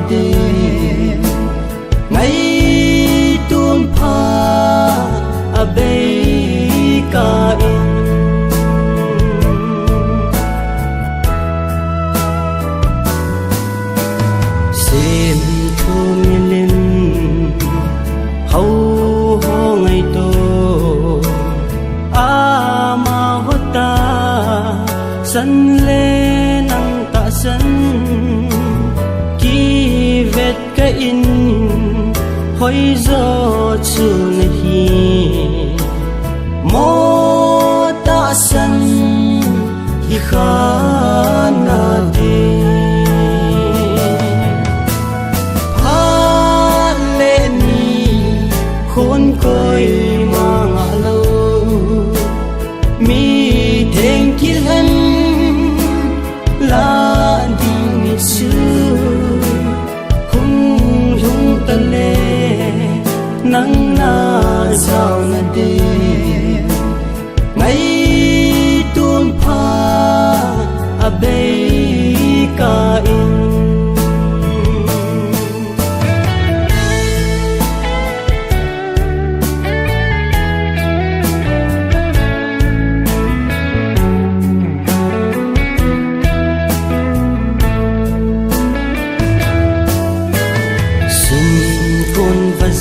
de ngày tuôn pha a be ka in sim thu milin hau ho ngày to ama hota san le nang ta san ki vet ka in hoi zo chu na hi mo ta san hi khana de pha le ni khôn koi ma nga lo mi theng ki han la ding su hung hung ta le nang na sao na de ngày tuôn pha a be ka in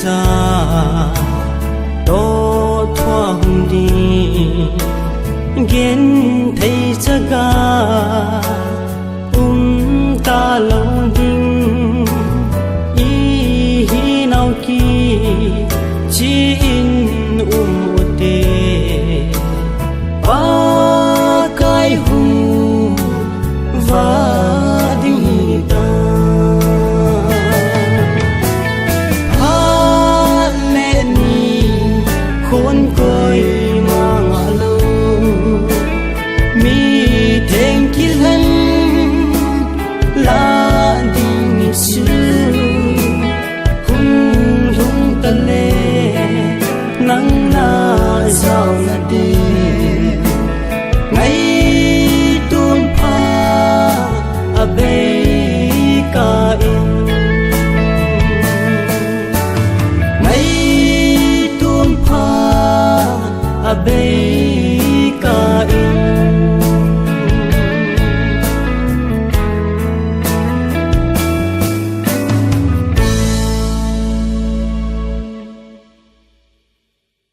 za to thoa hung đi gen thấy cha ga